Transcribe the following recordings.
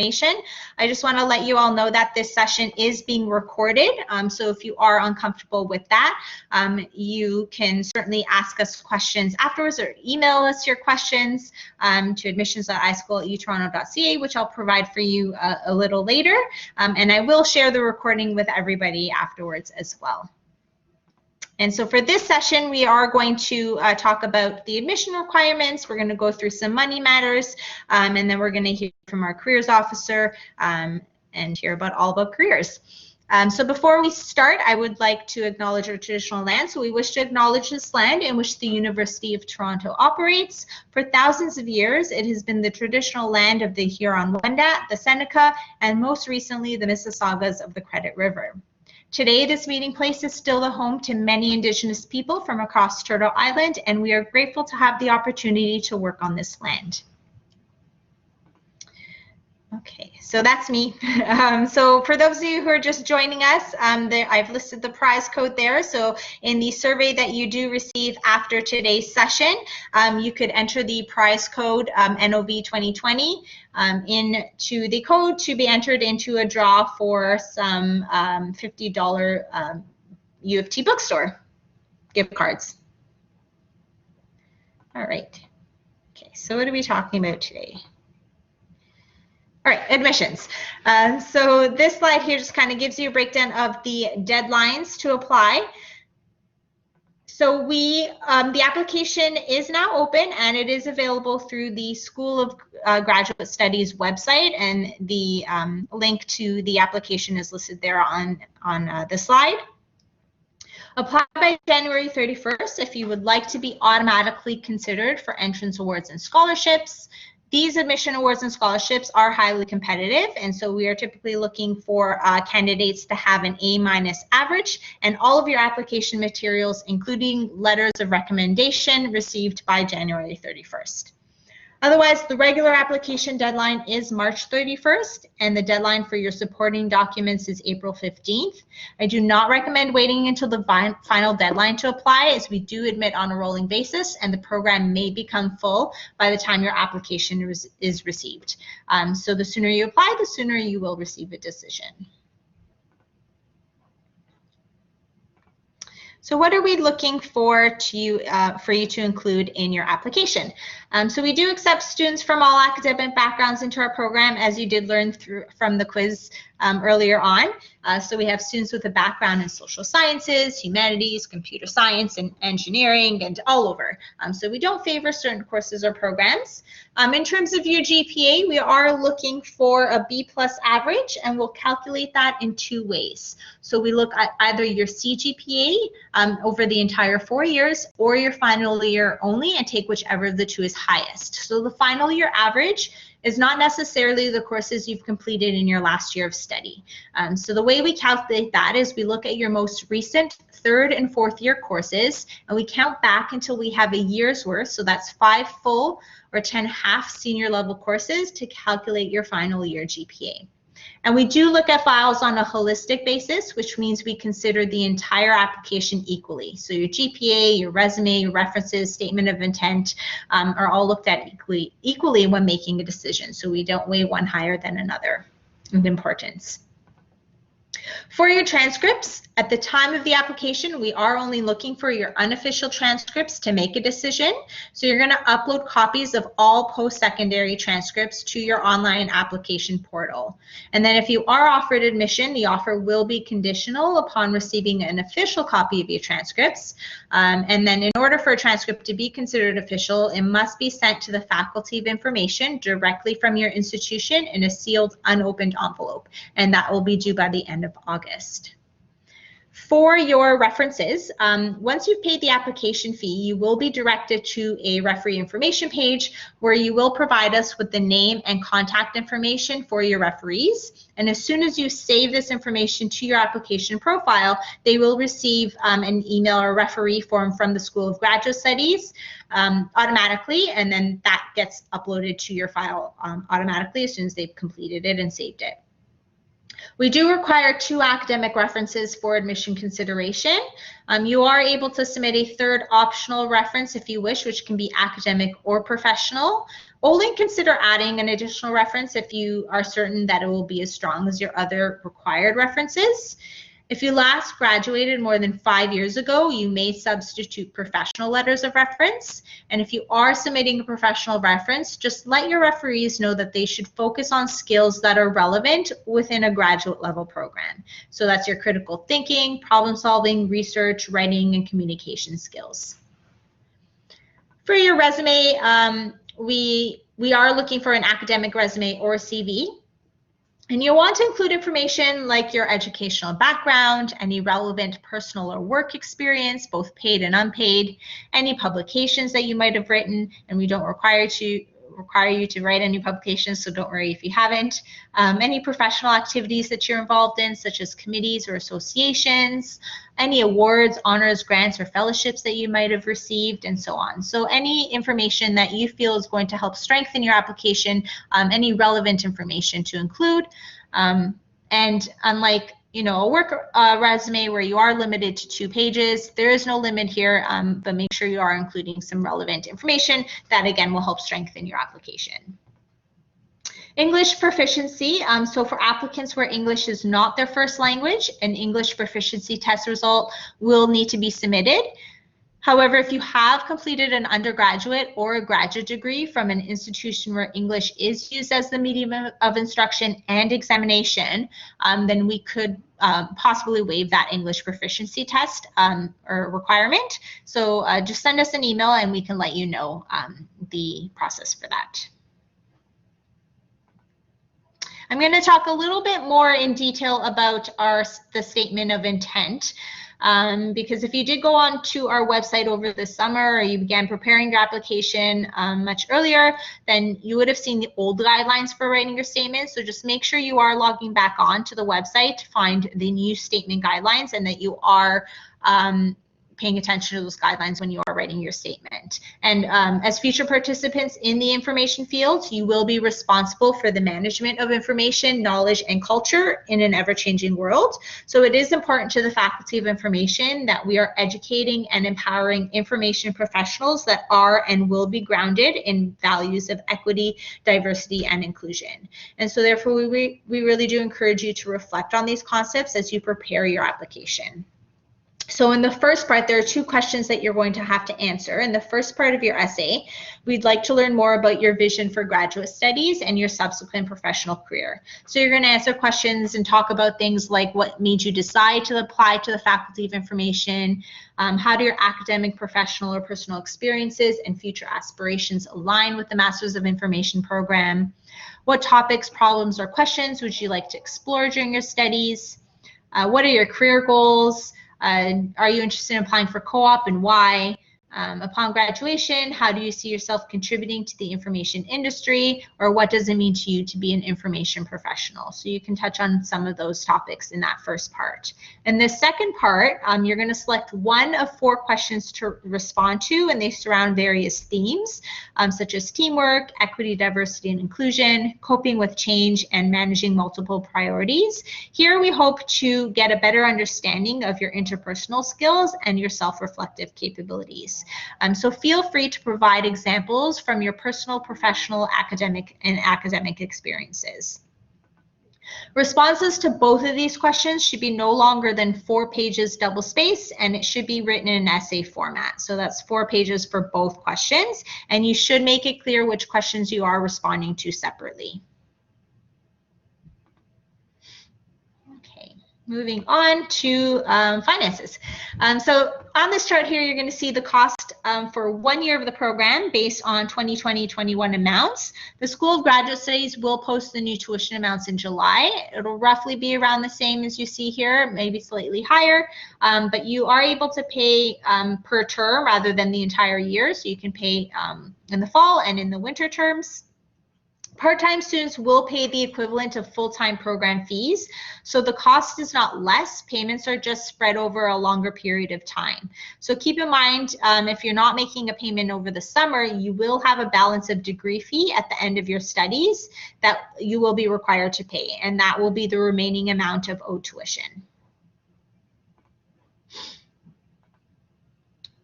information. I just want to let you all know that this session is being recorded. So if you are uncomfortable with that, you can certainly ask us questions afterwards or email us your questions to admissions.ischool@utoronto.ca, which I'll provide for you a little later. And I will share the recording with everybody afterwards as well. And so for this session, we are going to talk about the admission requirements. We're going to go through some money matters, and then we're going to hear from our careers officer and hear all about careers. So before we start, I would like to acknowledge our traditional land. So we wish to acknowledge this land in which the University of Toronto operates. For thousands of years, it has been the traditional land of the Huron-Wendat, the Seneca, and most recently, the Mississaugas of the Credit River. Today, this meeting place is still the home to many Indigenous people from across Turtle Island, and we are grateful to have the opportunity to work on this land. Okay, so that's me. So for those of you who are just joining us, I've listed the prize code there. So in the survey that you do receive after today's session, you could enter the prize code NOV 2020 into the code to be entered into a draw for some $50 U of T bookstore gift cards. All right. Okay, so what are we talking about today? All right, admissions. So this slide here just kind of gives you a breakdown of the deadlines to apply. So the application is now open and it is available through the School of Graduate Studies website, and the link to the application is listed there on the slide. Apply by January 31st if you would like to be automatically considered for entrance awards and scholarships. These admission awards and scholarships are highly competitive, and so we are typically looking for candidates to have an A- average, and all of your application materials, including letters of recommendation, received by January 31st. Otherwise, the regular application deadline is March 31st, and the deadline for your supporting documents is April 15th. I do not recommend waiting until the final deadline to apply, as we do admit on a rolling basis, and the program may become full by the time your application is received. So the sooner you apply, the sooner you will receive a decision. So what are we looking for you to include in your application? So we do accept students from all academic backgrounds into our program, as you did learn from the quiz earlier on. So we have students with a background in social sciences, humanities, computer science, and engineering, and all over. So we don't favor certain courses or programs. In terms of your GPA, we are looking for a B+ average, and we'll calculate that in two ways. So we look at either your CGPA over the entire 4 years, or your final year only, and take whichever of the two is highest. So the final year average is not necessarily the courses you've completed in your last year of study. So the way we calculate that is we look at your most recent 3rd and 4th year courses, and we count back until we have a year's worth. So that's 5 full or 10 half senior level courses to calculate your final year GPA. And we do look at files on a holistic basis, which means we consider the entire application equally. So your GPA, your resume, your references, statement of intent are all looked at equally when making a decision. So we don't weigh one higher than another in importance. For your transcripts, at the time of the application, we are only looking for your unofficial transcripts to make a decision. So you're going to upload copies of all post-secondary transcripts to your online application portal. And then if you are offered admission, the offer will be conditional upon receiving an official copy of your transcripts. And then in order for a transcript to be considered official, it must be sent to the Faculty of Information directly from your institution in a sealed, unopened envelope. And that will be due by the end of August. For your references, once you've paid the application fee, you will be directed to a referee information page where you will provide us with the name and contact information for your referees. And as soon as you save this information to your application profile, they will receive an email or referee form from the School of Graduate Studies automatically, and then that gets uploaded to your file automatically as soon as they've completed it and saved it. We do require 2 academic references for admission consideration. You are able to submit a 3rd optional reference if you wish, which can be academic or professional. Only consider adding an additional reference if you are certain that it will be as strong as your other required references. If you last graduated more than 5 years ago, you may substitute professional letters of reference. And if you are submitting a professional reference, just let your referees know that they should focus on skills that are relevant within a graduate level program. So that's your critical thinking, problem solving, research, writing, and communication skills. For your resume, we are looking for an academic resume or CV. And you'll want to include information like your educational background, any relevant personal or work experience, both paid and unpaid, any publications that you might have written, and we don't require you to write any publications, so don't worry if you haven't. Any professional activities that you're involved in, such as committees or associations, any awards, honors, grants, or fellowships that you might have received, and so on. So any information that you feel is going to help strengthen your application, any relevant information to include. And unlike a work resume where you are limited to 2 pages, there is no limit here, but make sure you are including some relevant information that again will help strengthen your application. English proficiency. So for applicants where English is not their first language, an English proficiency test result will need to be submitted. However, if you have completed an undergraduate or a graduate degree from an institution where English is used as the medium of instruction and examination, then we could possibly waive that English proficiency test or requirement. So just send us an email and we can let you know the process for that. I'm going to talk a little bit more in detail about the statement of intent. Because if you did go on to our website over the summer or you began preparing your application much earlier, then you would have seen the old guidelines for writing your statement. So just make sure you are logging back on to the website to find the new statement guidelines and that you are paying attention to those guidelines when you are writing your statement. And as future participants in the information field, you will be responsible for the management of information, knowledge, and culture in an ever-changing world. So it is important to the Faculty of Information that we are educating and empowering information professionals that are and will be grounded in values of equity, diversity, and inclusion. And so therefore, we really do encourage you to reflect on these concepts as you prepare your application. So in the first part, there are 2 questions that you're going to have to answer. In the first part of your essay, we'd like to learn more about your vision for graduate studies and your subsequent professional career. So you're going to answer questions and talk about things like what made you decide to apply to the Faculty of Information, how do your academic, professional, or personal experiences and future aspirations align with the Masters of Information program, what topics, problems, or questions would you like to explore during your studies, what are your career goals, are you interested in applying for co-op and why? Upon graduation, how do you see yourself contributing to the information industry, or what does it mean to you to be an information professional? So you can touch on some of those topics in that first part. In the second part, you're going to select 1 of 4 questions to respond to, and they surround various themes, such as teamwork, equity, diversity, and inclusion, coping with change, and managing multiple priorities. Here we hope to get a better understanding of your interpersonal skills and your self-reflective capabilities. So feel free to provide examples from your personal, professional, academic experiences. Responses to both of these questions should be no longer than 4 pages double-spaced, and it should be written in an essay format. So that's 4 pages for both questions, and you should make it clear which questions you are responding to separately. Moving on to finances. So on this chart here, you're going to see the cost for 1 year of the program based on 2020-21 amounts. The School of Graduate Studies will post the new tuition amounts in July. It'll roughly be around the same as you see here, maybe slightly higher, but you are able to pay per term rather than the entire year. So you can pay in the fall and in the winter terms. Part-time students will pay the equivalent of full-time program fees, so the cost is not less. Payments are just spread over a longer period of time. So keep in mind, if you're not making a payment over the summer, you will have a balance of degree fee at the end of your studies that you will be required to pay, and that will be the remaining amount of owed tuition.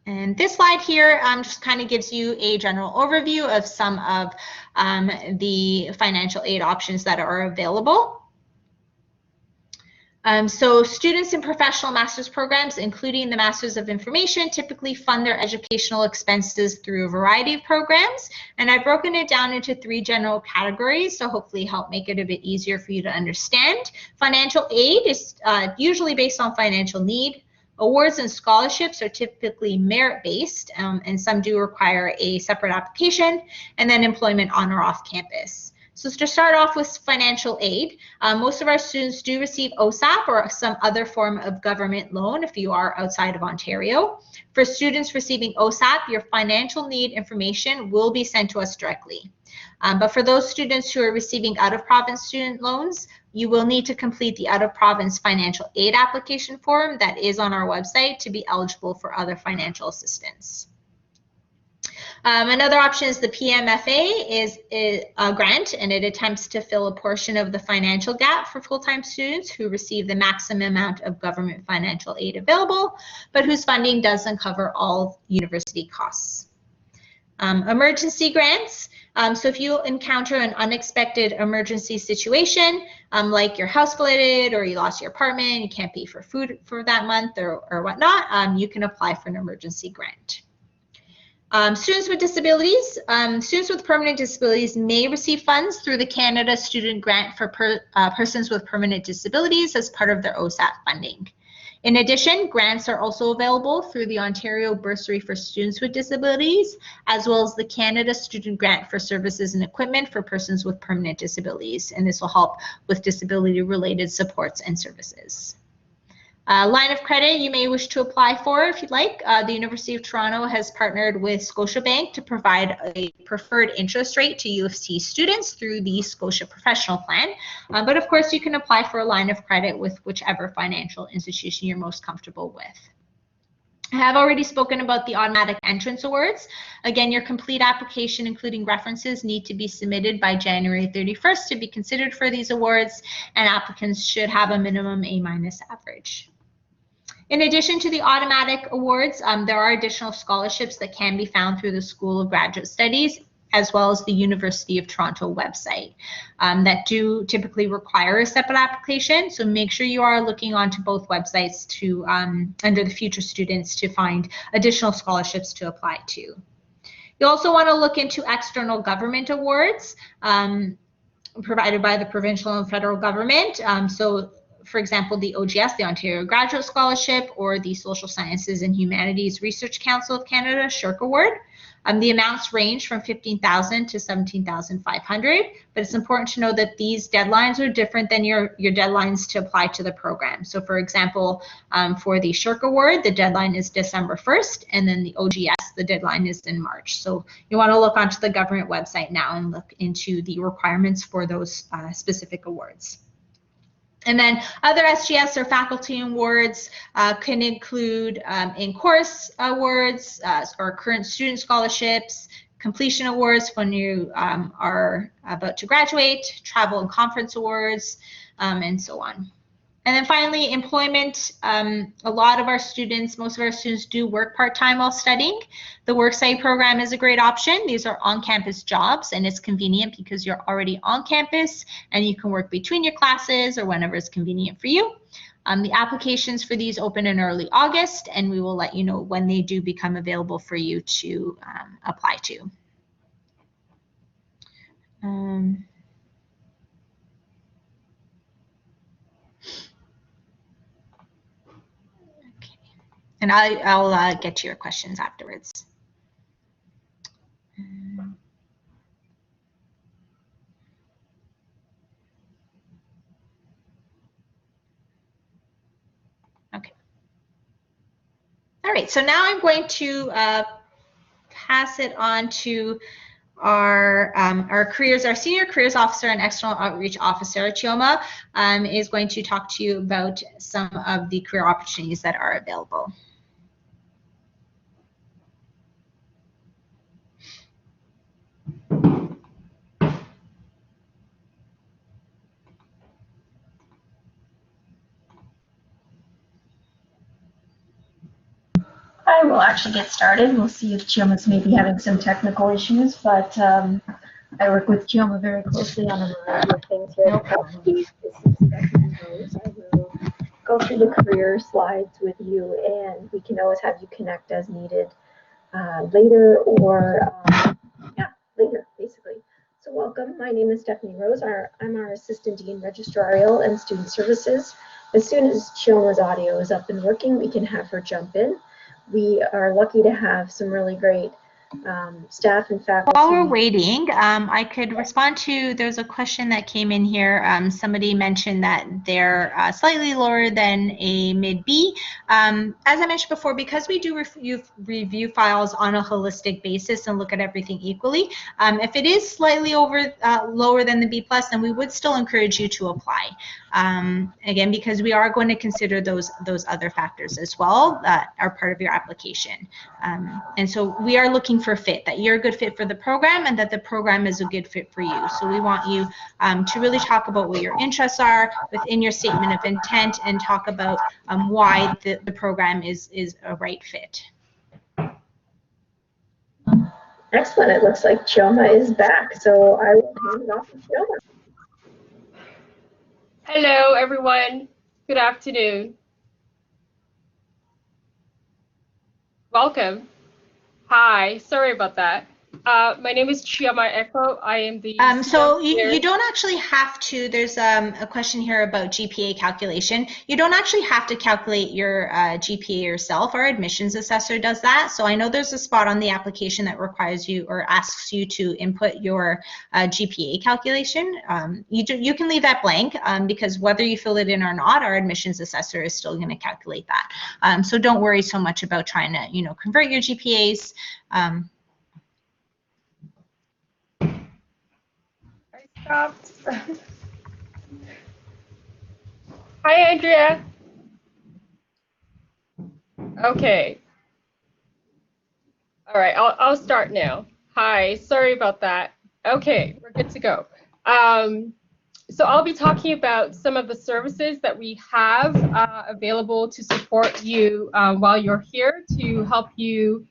And this slide here just kind of gives you a general overview of some of the financial aid options that are available. So students in professional master's programs, including the Masters of Information, typically fund their educational expenses through a variety of programs. And I've broken it down into 3 general categories, so hopefully help make it a bit easier for you to understand. Financial aid is usually based on financial need. Awards and scholarships are typically merit-based, and some do require a separate application, and then employment on or off campus. So to start off with financial aid, most of our students do receive OSAP or some other form of government loan if you are outside of Ontario. For students receiving OSAP, your financial need information will be sent to us directly. But for those students who are receiving out-of-province student loans, you will need to complete the out-of-province financial aid application form that is on our website to be eligible for other financial assistance. Another option is the PMFA is a grant, and it attempts to fill a portion of the financial gap for full-time students who receive the maximum amount of government financial aid available, but whose funding doesn't cover all university costs. Emergency grants. So if you encounter an unexpected emergency situation, like your house flooded or you lost your apartment, you can't pay for food for that month or whatnot, you can apply for an emergency grant. Students with disabilities. Students with permanent disabilities may receive funds through the Canada Student Grant for persons with permanent disabilities as part of their OSAP funding. In addition, grants are also available through the Ontario Bursary for Students with Disabilities, as well as the Canada Student Grant for Services and Equipment for persons with permanent disabilities, and this will help with disability-related supports and services. Line of credit you may wish to apply for if you'd like. The University of Toronto has partnered with Scotiabank to provide a preferred interest rate to U of C students through the Scotia Professional Plan. But of course, you can apply for a line of credit with whichever financial institution you're most comfortable with. I have already spoken about the automatic entrance awards. Again, your complete application, including references, need to be submitted by January 31st to be considered for these awards, and applicants should have a minimum A- average. In addition to the automatic awards, there are additional scholarships that can be found through the School of Graduate Studies, as well as the University of Toronto website that do typically require a separate application. So make sure you are looking onto both websites to under the future students to find additional scholarships to apply to. You also want to look into external government awards provided by the provincial and federal government. So for example, the OGS, the Ontario Graduate Scholarship, or the Social Sciences and Humanities Research Council of Canada, SSHRC Award. The amounts range from $15,000 to $17,500, but it's important to know that these deadlines are different than your deadlines to apply to the program. So for example, for the SSHRC Award, the deadline is December 1st, and then the OGS, the deadline is in March. So you want to look onto the government website now and look into the requirements for those specific awards. And then other SGS or faculty awards can include in-course awards or current student scholarships, completion awards when you are about to graduate, travel and conference awards, and so on. And then finally, employment. A lot of our students, most of our students do work part-time while studying. The worksite program is a great option. These are on-campus jobs, and it's convenient because you're already on campus and you can work between your classes or whenever it's convenient for you. The applications for these open in early August, and we will let you know when they do become available for you to apply to. And I'll get to your questions afterwards. Okay. All right, so now I'm going to pass it on to our senior careers officer and external outreach officer. Chioma is going to talk to you about some of the career opportunities that are available. time, we'll actually get started. We'll see if Chioma's maybe having some technical issues, but I work with Chioma very closely on a variety of things here at the company. This is Stephanie Rose. I will go through the career slides with you, and we can always have you connect as needed later or, later, basically. So welcome. My name is Stephanie Rose. I'm our Assistant Dean Registrarial and Student Services. As soon as Chioma's audio is up and working, we can have her jump in. We are lucky to have some really great staff and faculty. While we're waiting, I could respond to, there's a question that came in here. Somebody mentioned that they're slightly lower than a mid-B. As I mentioned before, because we do review files on a holistic basis and look at everything equally, if it is slightly lower than the B+, then we would still encourage you to apply. Again, because we are going to consider those other factors as well that are part of your application. And so we are looking for fit, that you're a good fit for the program and that the program is a good fit for you. So we want you to really talk about what your interests are within your statement of intent and talk about why the program is a right fit. Excellent. It looks like Chioma is back, so I will hand it off to Chioma. Hello, everyone. Good afternoon. Welcome. Hi. Sorry about that. My name is Chioma Echo. I am the so you don't actually have to, there's a question here about GPA calculation. You don't actually have to calculate your GPA yourself. Our admissions assessor does that. So I know there's a spot on the application that requires you or asks you to input your GPA calculation. You can leave that blank because whether you fill it in or not, our admissions assessor is still going to calculate that. So don't worry so much about trying to, convert your GPAs. Stopped. Hi, Andrea. Okay. All right, I'll start now. Hi, sorry about that. Okay, we're good to go. So I'll be talking about some of the services that we have available to support you while you're here to help you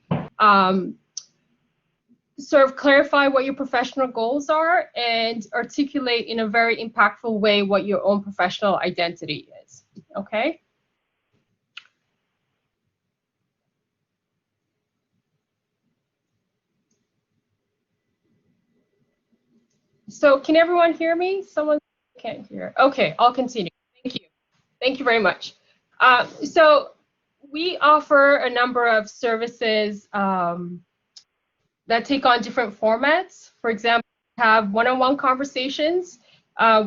sort of clarify what your professional goals are and articulate in a very impactful way what your own professional identity is, okay? So can everyone hear me? Someone can't hear. Okay, I'll continue. Thank you. Thank you very much. So we offer a number of services that take on different formats. For example, we have one-on-one conversations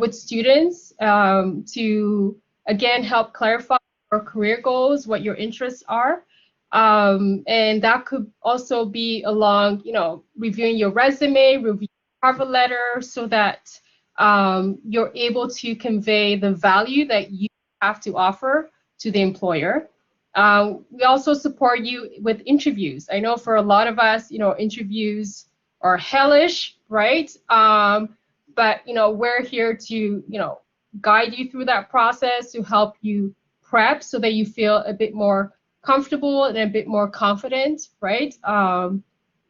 with students to, again, help clarify your career goals, what your interests are. And that could also be along, reviewing your resume, reviewing your cover letter so that you're able to convey the value that you have to offer to the employer. We also support you with interviews. I know for a lot of us, interviews are hellish, right? But, we're here to, guide you through that process to help you prep so that you feel a bit more comfortable and a bit more confident, right?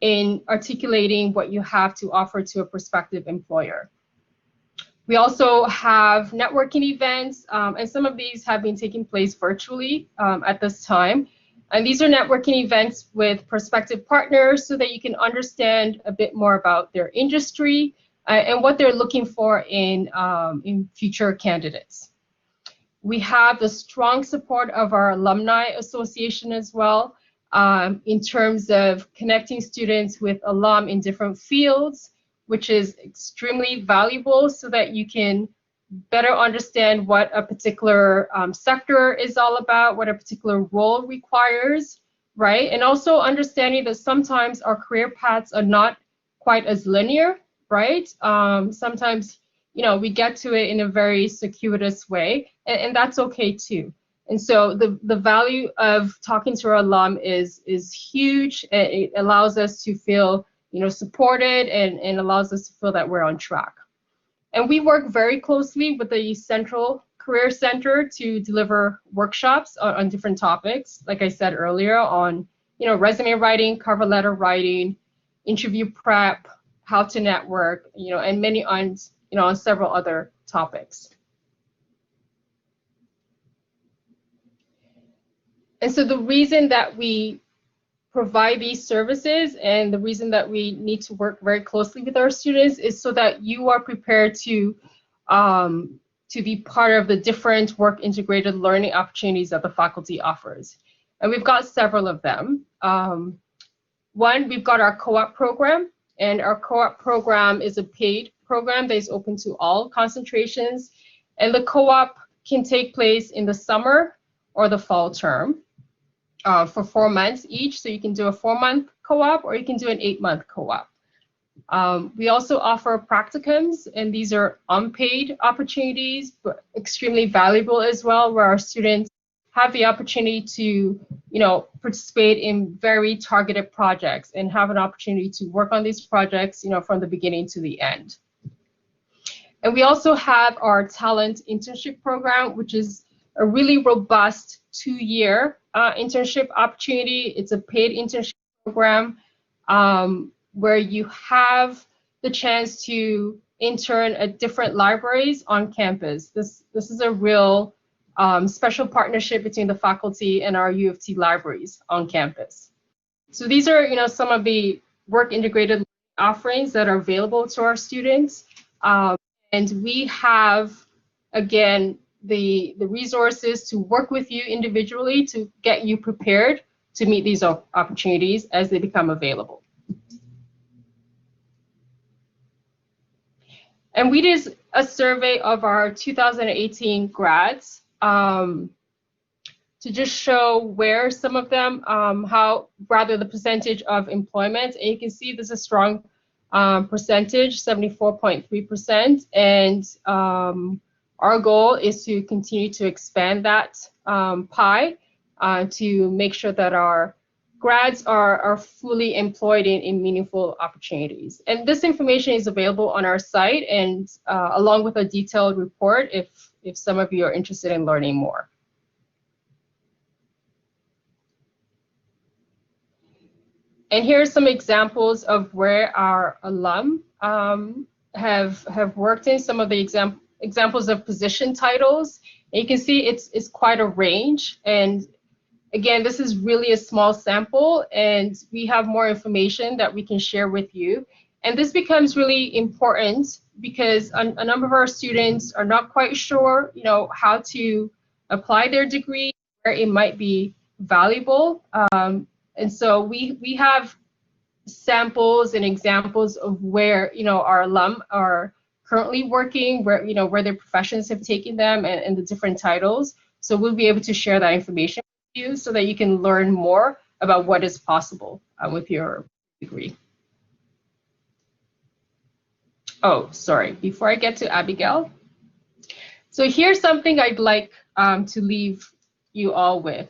In articulating what you have to offer to a prospective employer. We also have networking events, and some of these have been taking place virtually at this time. And these are networking events with prospective partners so that you can understand a bit more about their industry and what they're looking for in future candidates. We have the strong support of our Alumni Association as well in terms of connecting students with alum in different fields, which is extremely valuable so that you can better understand what a particular sector is all about, what a particular role requires, right? And also understanding that sometimes our career paths are not quite as linear, right? Sometimes, we get to it in a very circuitous way, and that's okay too. And so the value of talking to our alum is huge. It allows us to feel supported and allows us to feel that we're on track. And we work very closely with the Central Career Center to deliver workshops on different topics, like I said earlier, on resume writing, cover letter writing, interview prep, how to network, and many on several other topics. And so the reason that we provide these services and the reason that we need to work very closely with our students is so that you are prepared to be part of the different work integrated learning opportunities that the faculty offers. And we've got several of them. One, we've got our co-op program, and our co-op program is a paid program that is open to all concentrations. And the co-op can take place in the summer or the fall term for 4 months each. So you can do a 4-month co-op or you can do an 8-month co-op. We also offer practicums, and these are unpaid opportunities, but extremely valuable as well, where our students have the opportunity to, participate in very targeted projects and have an opportunity to work on these projects, from the beginning to the end. And we also have our talent internship program, which is a really robust 2-year internship opportunity. It's a paid internship program where you have the chance to intern at different libraries on campus. This is a real special partnership between the faculty and our U of T libraries on campus. So these are, some of the work integrated offerings that are available to our students. And we have, again, the resources to work with you individually to get you prepared to meet these opportunities as they become available. And we did a survey of our 2018 grads to just show where some of them, the percentage of employment. And you can see there's a strong percentage, 74.3%. And our goal is to continue to expand that pie to make sure that our grads are fully employed in meaningful opportunities. And this information is available on our site, and along with a detailed report if some of you are interested in learning more. And here are some examples of where our alum have worked in, some of the examples of position titles. And you can see it's quite a range. And again, this is really a small sample, and we have more information that we can share with you. And this becomes really important because a number of our students are not quite sure, how to apply their degree, where it might be valuable. And so we have samples and examples of where, our alum are currently working, where their professions have taken them and the different titles. So we'll be able to share that information with you so that you can learn more about what is possible with your degree. Oh, sorry, before I get to Abigail. So here's something I'd like to leave you all with.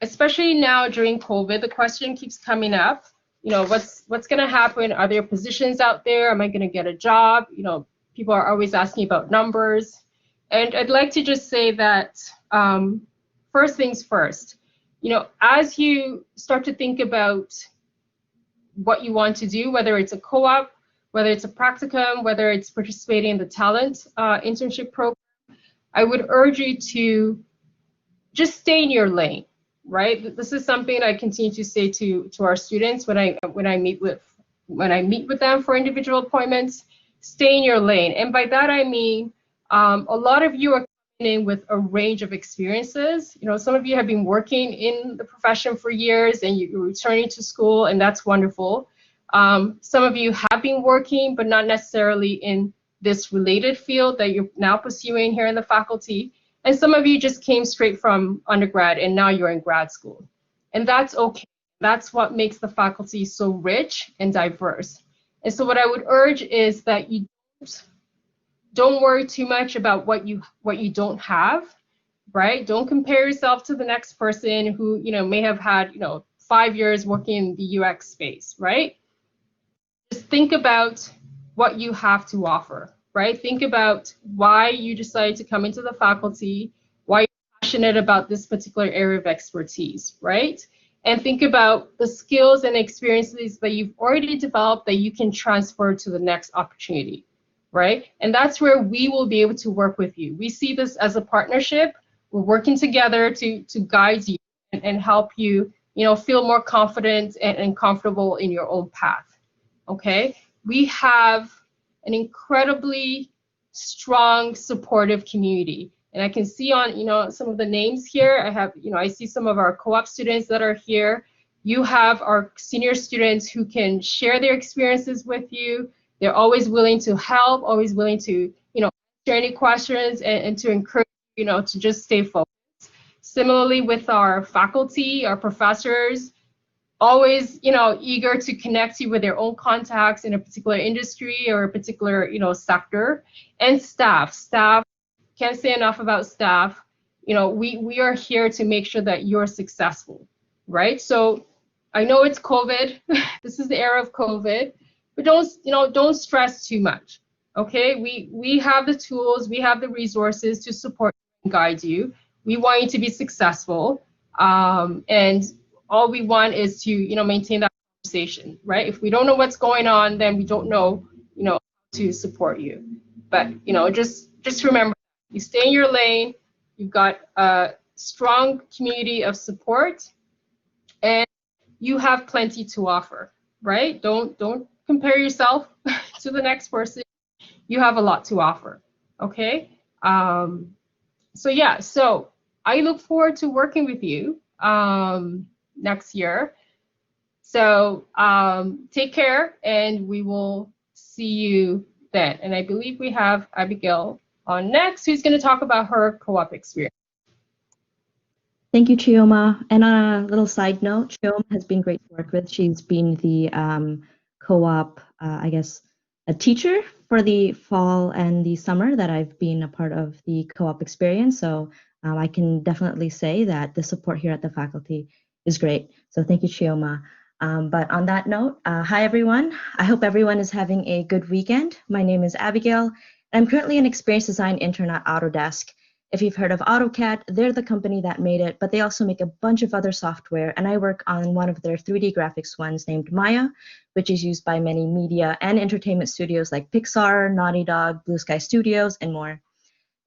Especially now during COVID, the question keeps coming up, what's going to happen? Are there positions out there? Am I going to get a job? People are always asking about numbers. And I'd like to just say that first things first, as you start to think about what you want to do, whether it's a co-op, whether it's a practicum, whether it's participating in the talent internship program, I would urge you to just stay in your lane, right? This is something I continue to say to our students when I meet with them for individual appointments. Stay in your lane, and by that I mean a lot of you are coming in with a range of experiences. Some of you have been working in the profession for years, and you're returning to school, and that's wonderful. Some of you have been working, but not necessarily in this related field that you're now pursuing here in the faculty. And some of you just came straight from undergrad and now you're in grad school. And that's okay. That's what makes the faculty so rich and diverse. And so what I would urge is that you don't worry too much about what you don't have, right? Don't compare yourself to the next person who, may have had, 5 years working in the UX space, right? Just think about what you have to offer, right? Think about why you decided to come into the faculty, why you're passionate about this particular area of expertise, right? and think about the skills and experiences that you've already developed that you can transfer to the next opportunity, right? And that's where we will be able to work with you. We see this as a partnership. We're working together to guide you and help you, feel more confident and comfortable in your own path, okay? We have an incredibly strong, supportive community. And I can see on, some of the names here, I see some of our co-op students that are here. You have our senior students who can share their experiences with you. They're always willing to help, always willing to, share any questions and to encourage, to just stay focused. Similarly with our faculty, our professors, always, eager to connect you with their own contacts in a particular industry or a particular, sector. And staff, can't say enough about staff. We are here to make sure that you're successful, right? So I know it's COVID. This is the era of COVID, but don't stress too much. Okay, we have the tools, we have the resources to support and guide you. We want you to be successful, and all we want is to maintain that conversation, right? If we don't know what's going on, then we don't know how to support you. But just remember, you stay in your lane. You've got a strong community of support, and you have plenty to offer, right? Don't compare yourself to the next person. You have a lot to offer, okay? So I look forward to working with you next year. So take care, and we will see you then. And I believe we have Abigail on next, who's going to talk about her co-op experience. Thank you, Chioma. And on a little side note, Chioma has been great to work with. She's been the co-op, a teacher for the fall and the summer that I've been a part of the co-op experience. So I can definitely say that the support here at the faculty is great. So thank you, Chioma. But on that note, hi everyone. I hope everyone is having a good weekend. My name is Abigail, and I'm currently an experience design intern at Autodesk. If you've heard of AutoCAD, they're the company that made it, but they also make a bunch of other software, and I work on one of their 3D graphics ones named Maya, which is used by many media and entertainment studios like Pixar, Naughty Dog, Blue Sky Studios, and more.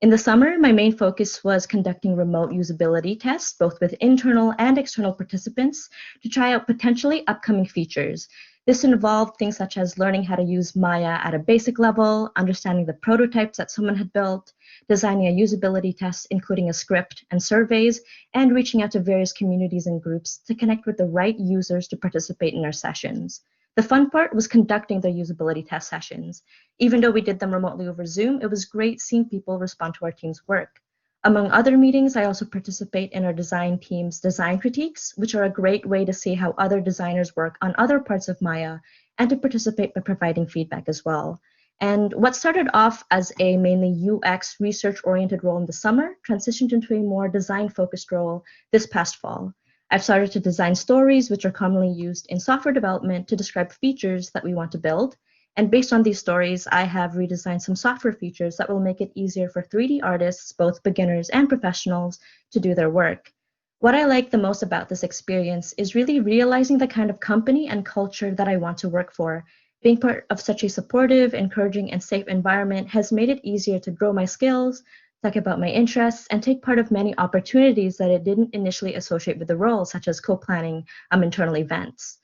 In the summer, my main focus was conducting remote usability tests, both with internal and external participants, to try out potentially upcoming features. This involved things such as learning how to use Maya at a basic level, understanding the prototypes that someone had built, designing a usability test, including a script and surveys, and reaching out to various communities and groups to connect with the right users to participate in our sessions. The fun part was conducting the usability test sessions. Even though we did them remotely over Zoom, it was great seeing people respond to our team's work. Among other meetings, I also participate in our design team's design critiques, which are a great way to see how other designers work on other parts of Maya, and to participate by providing feedback as well. And what started off as a mainly UX research-oriented role in the summer transitioned into a more design-focused role this past fall. I've started to design stories, which are commonly used in software development to describe features that we want to build. And based on these stories, I have redesigned some software features that will make it easier for 3D artists, both beginners and professionals, to do their work. What I like the most about this experience is really realizing the kind of company and culture that I want to work for. Being part of such a supportive, encouraging, and safe environment has made it easier to grow my skills, talk about my interests, and take part of many opportunities that I didn't initially associate with the role, such as co-planning internal events.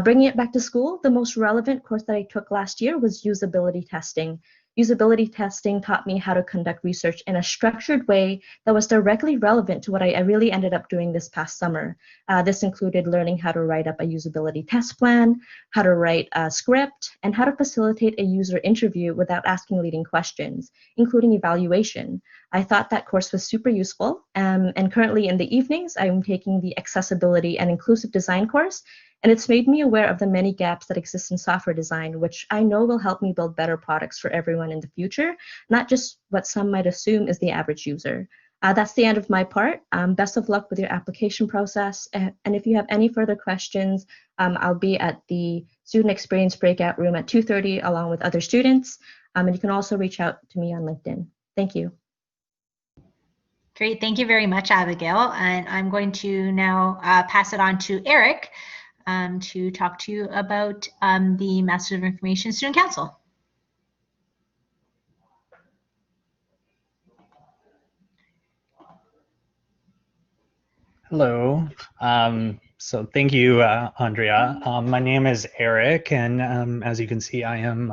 Bringing it back to school, the most relevant course that I took last year was usability testing. Usability testing taught me how to conduct research in a structured way that was directly relevant to what I really ended up doing this past summer. This included learning how to write up a usability test plan, how to write a script, and how to facilitate a user interview without asking leading questions, including evaluation. I thought that course was super useful, and currently in the evenings, I'm taking the accessibility and inclusive design course, and it's made me aware of the many gaps that exist in software design, which I know will help me build better products for everyone in the future, not just what some might assume is the average user. That's the end of my part. Best of luck with your application process. And if you have any further questions, I'll be at the student experience breakout room at 2:30 along with other students. And you can also reach out to me on LinkedIn. Thank you. Great, thank you very much, Abigail. And I'm going to now pass it on to Eric to talk to you about the Master of Information Student Council. Hello. So thank you, Andrea. My name is Eric, and as you can see, I am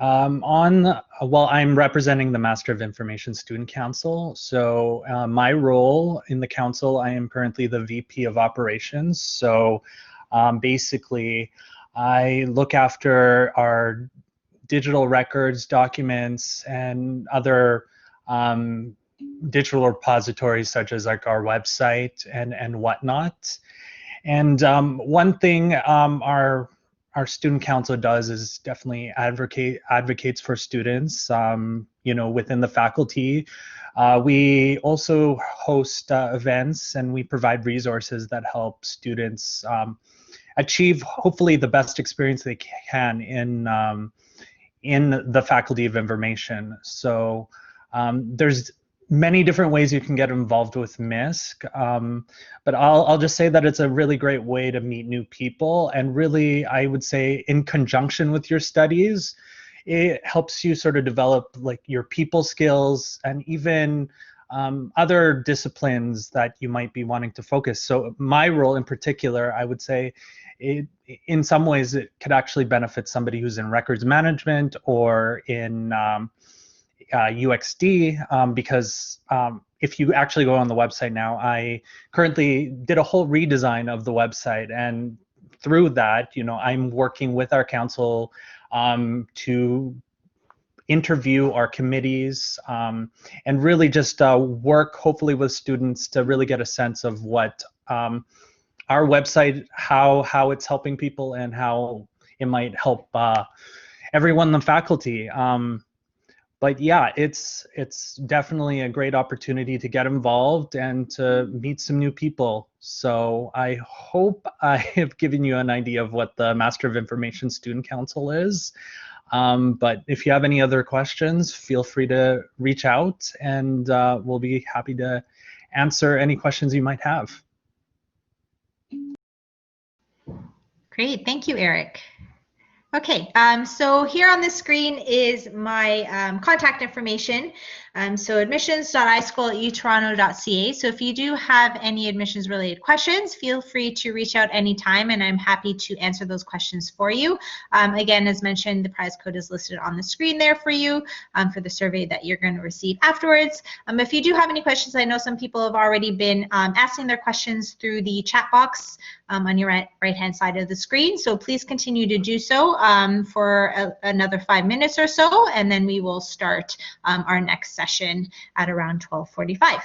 I'm representing the Master of Information Student Council. So my role in the council, I am currently the VP of Operations. So basically, I look after our digital records, documents, and other digital repositories such as like our website and whatnot. And one thing our student council does is definitely advocates for students, within the faculty. We also host events, and we provide resources that help students achieve hopefully the best experience they can in the Faculty of Information. So there's many different ways you can get involved with MISC, but I'll just say that it's a really great way to meet new people, and really, I would say, in conjunction with your studies, it helps you sort of develop like your people skills and even other disciplines that you might be wanting to focus. So my role in particular, I would say, in some ways, it could actually benefit somebody who's in records management or in UXD, because if you actually go on the website now, I currently did a whole redesign of the website, and through that, I'm working with our council to interview our committees and really just work hopefully with students to really get a sense of what our website, how it's helping people and how it might help everyone in the faculty. But yeah, it's definitely a great opportunity to get involved and to meet some new people. So I hope I have given you an idea of what the Master of Information Student Council is. But if you have any other questions, feel free to reach out, and we'll be happy to answer any questions you might have. Great, thank you, Eric. Okay, so here on the screen is my contact information. So admissions.ischool@utoronto.ca. So if you do have any admissions related questions, feel free to reach out anytime, and I'm happy to answer those questions for you. Again, as mentioned, the prize code is listed on the screen there for you for the survey that you're going to receive afterwards. If you do have any questions, I know some people have already been asking their questions through the chat box on your right-hand side of the screen. So please continue to do so for another 5 minutes or so, and then we will start our next session at around 12:45.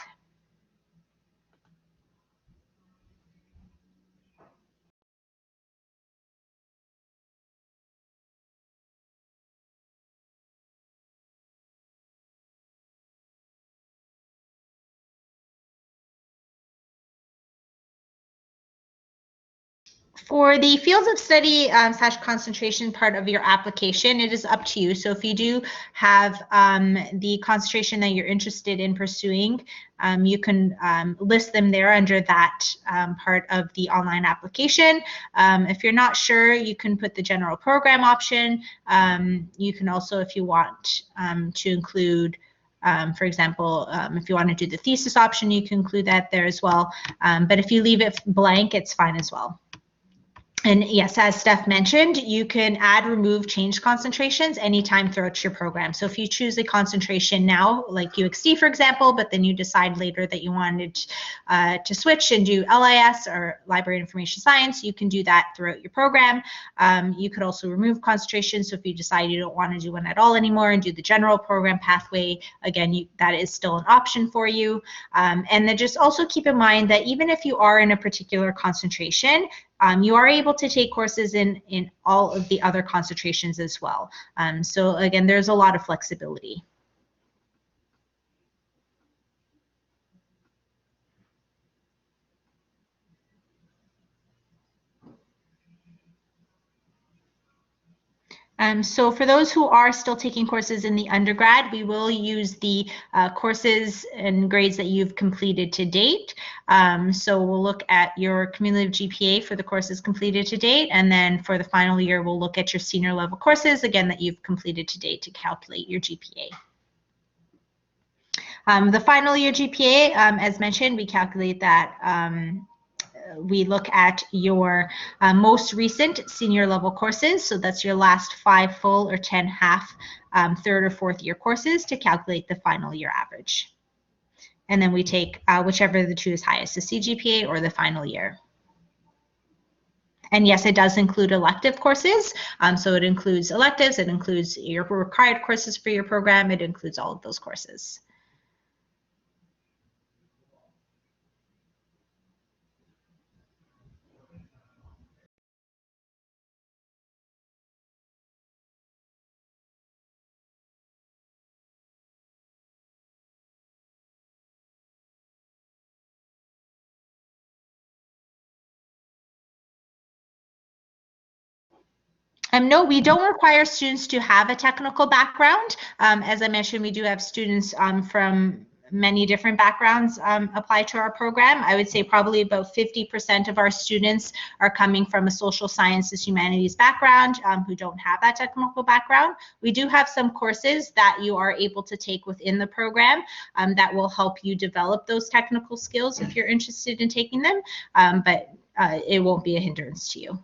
For the fields of study / concentration part of your application, it is up to you. So if you do have the concentration that you're interested in pursuing, you can list them there under that part of the online application. If you're not sure, you can put the general program option. You can also, if you want to include for example, if you want to do the thesis option, you can include that there as well. But if you leave it blank, it's fine as well. And yes, as Steph mentioned, you can add, remove, change concentrations anytime throughout your program. So if you choose a concentration now, like UXD, for example, but then you decide later that you wanted to switch and do LIS or Library Information Science, you can do that throughout your program. You could also remove concentrations. So if you decide you don't want to do one at all anymore and do the general program pathway, again, that is still an option for you. And then just also keep in mind that even if you are in a particular concentration, you are able to take courses in all of the other concentrations as well. So again, there's a lot of flexibility. So for those who are still taking courses in the undergrad, we will use the courses and grades that you've completed to date. So we'll look at your cumulative GPA for the courses completed to date, and then for the final year, we'll look at your senior level courses, again, that you've completed to date to calculate your GPA. The final year GPA, as mentioned, we calculate that we look at your most recent senior level courses. So that's your last 5 full or 10 half third or fourth year courses to calculate the final year average. And then we take whichever of the two is highest, the CGPA or the final year. And yes, it does include elective courses. So it includes electives, it includes your required courses for your program, it includes all of those courses. No, we don't require students to have a technical background. As I mentioned, we do have students from many different backgrounds apply to our program. I would say probably about 50% of our students are coming from a social sciences, humanities background who don't have that technical background. We do have some courses that you are able to take within the program that will help you develop those technical skills if you're interested in taking them, but it won't be a hindrance to you.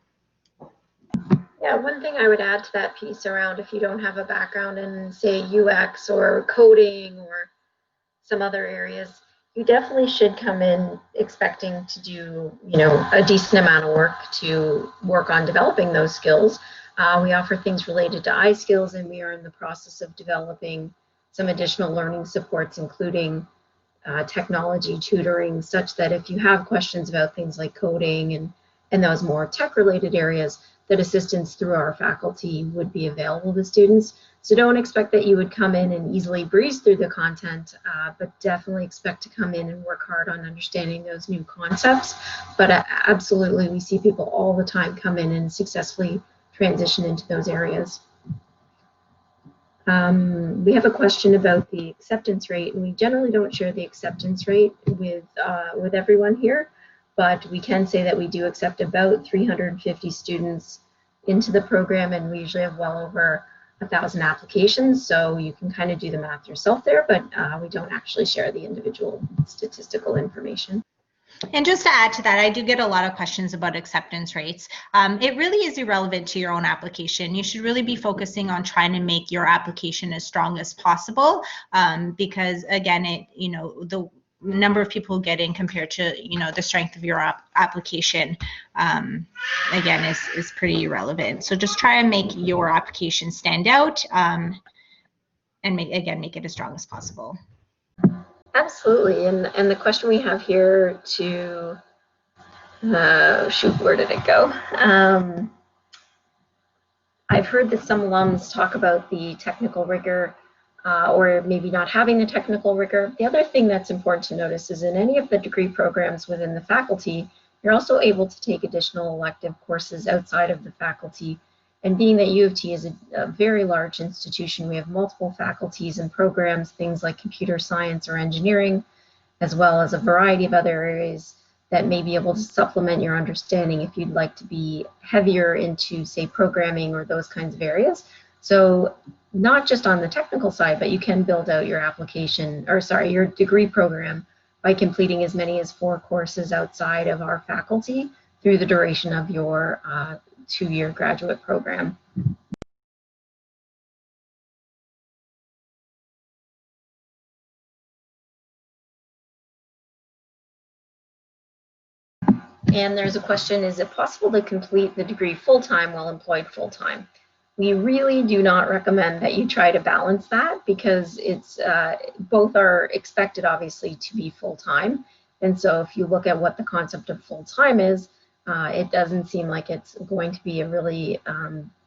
Yeah, one thing I would add to that piece around if you don't have a background in, say, UX or coding or some other areas, you definitely should come in expecting to do, a decent amount of work to work on developing those skills. We offer things related to iSkills, and we are in the process of developing some additional learning supports, including technology tutoring, such that if you have questions about things like coding and those more tech-related areas, that assistance through our faculty would be available to students. So don't expect that you would come in and easily breeze through the content, but definitely expect to come in and work hard on understanding those new concepts. But absolutely, we see people all the time come in and successfully transition into those areas. We have a question about the acceptance rate, and we generally don't share the acceptance rate with everyone here. But we can say that we do accept about 350 students into the program, and we usually have well over 1,000 applications. So you can kind of do the math yourself there, but we don't actually share the individual statistical information. And just to add to that, I do get a lot of questions about acceptance rates. It really is irrelevant to your own application. You should really be focusing on trying to make your application as strong as possible, because again, the number of people who get in compared to the strength of your application again is pretty irrelevant. So just try and make your application stand out and make it as strong as possible. Absolutely. And the question we have here to shoot, where did it go? I've heard that some alums talk about the technical rigor or maybe not having the technical rigor. The other thing that's important to notice is in any of the degree programs within the faculty, you're also able to take additional elective courses outside of the faculty. And being that U of T is a very large institution, we have multiple faculties and programs, things like computer science or engineering, as well as a variety of other areas that may be able to supplement your understanding if you'd like to be heavier into, say, programming or those kinds of areas. So not just on the technical side, but you can build out your your degree program by completing as many as 4 courses outside of our faculty through the duration of your 2-year graduate program. And there's a question, is it possible to complete the degree full-time while employed full-time? We really do not recommend that you try to balance that because it's both are expected obviously to be full-time. And so if you look at what the concept of full-time is, it doesn't seem like it's going to be a really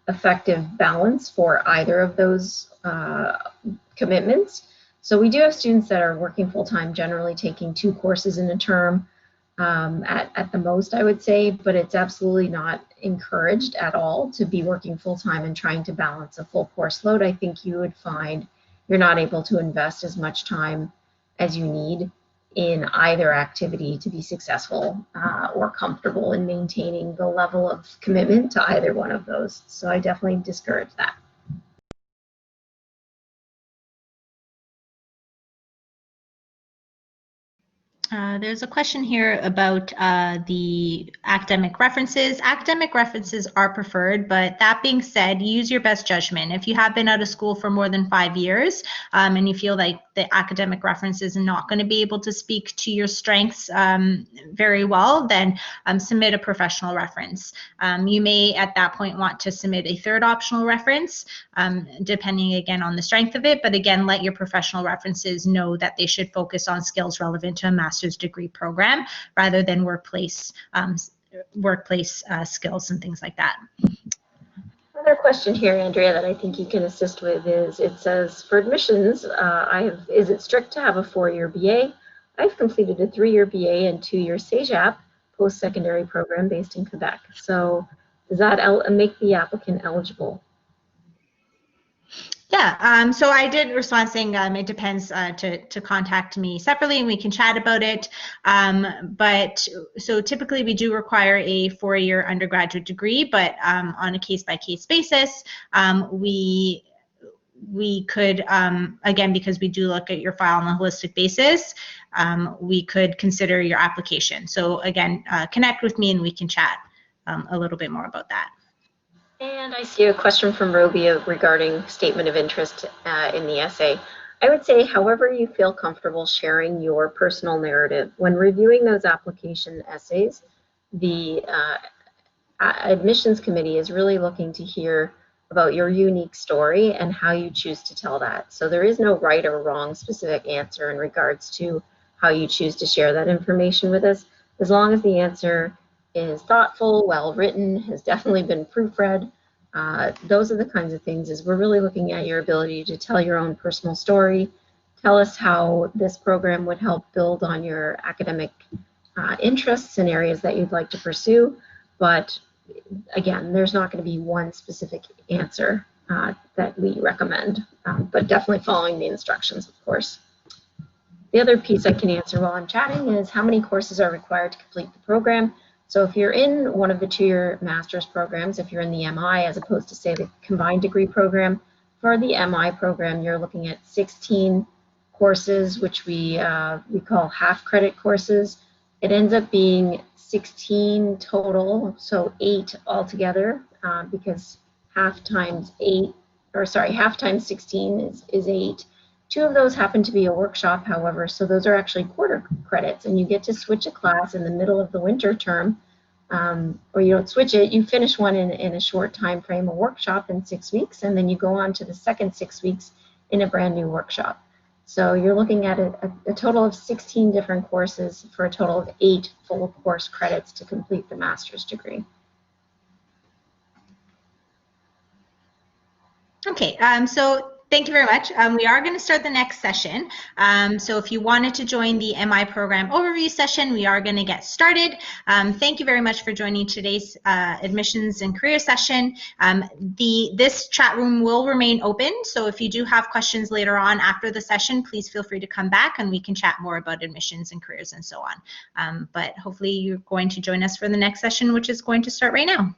effective balance for either of those commitments. So we do have students that are working full-time, generally taking 2 courses in a term. at the most, I would say, but it's absolutely not encouraged at all to be working full-time and trying to balance a full course load. I think you would find you're not able to invest as much time as you need in either activity to be successful or comfortable in maintaining the level of commitment to either one of those. So I definitely discourage that. There's a question here about the academic references. Academic references are preferred, but that being said, use your best judgment. If you have been out of school for more than 5 years and you feel like the academic reference is not going to be able to speak to your strengths very well, then submit a professional reference. You may at that point want to submit a third optional reference, depending again on the strength of it, but again, let your professional references know that they should focus on skills relevant to a master's degree program rather than workplace skills and things like that. Another question here, Andrea, that I think you can assist with is, it says, for admissions, is it strict to have a 4-year BA? I've completed a 3-year BA and 2-year CEGEP post-secondary program based in Quebec. So does that make the applicant eligible? Yeah, so I did respond saying it depends to contact me separately and we can chat about it. But so typically we do require a 4-year undergraduate degree, but on a case-by-case basis, we could, again, because we do look at your file on a holistic basis, we could consider your application. So again, connect with me and we can chat a little bit more about that. And I see a question from Roby regarding statement of interest in the essay. I would say, however you feel comfortable sharing your personal narrative. When reviewing those application essays, the admissions committee is really looking to hear about your unique story and how you choose to tell that. So there is no right or wrong specific answer in regards to how you choose to share that information with us, as long as the answer is thoughtful, well written, has definitely been proofread. Those are the kinds of things, is we're really looking at your ability to tell your own personal story, tell us how this program would help build on your academic interests and areas that you'd like to pursue. But again, there's not going to be one specific answer that we recommend, but definitely following the instructions, of course. The other piece I can answer while I'm chatting is how many courses are required to complete the program. So if you're in one of the 2-year master's programs, if you're in the MI as opposed to say the combined degree program, for the MI program, you're looking at 16 courses, which we call half credit courses. It ends up being 16 total, so 8 altogether, because half times 16 is 8. 2 of those happen to be a workshop, however, so those are actually quarter credits, and you get to switch a class in the middle of the winter term, or you don't switch it, you finish one in a short time frame, a workshop in 6 weeks, and then you go on to the second 6 weeks in a brand new workshop. So you're looking at a total of 16 different courses for a total of 8 full course credits to complete the master's degree. Okay, so thank you very much. We are going to start the next session. So if you wanted to join the MI program overview session, we are going to get started. Thank you very much for joining today's admissions and career session. This chat room will remain open, so if you do have questions later on after the session, please feel free to come back and we can chat more about admissions and careers and so on. But hopefully you're going to join us for the next session, which is going to start right now.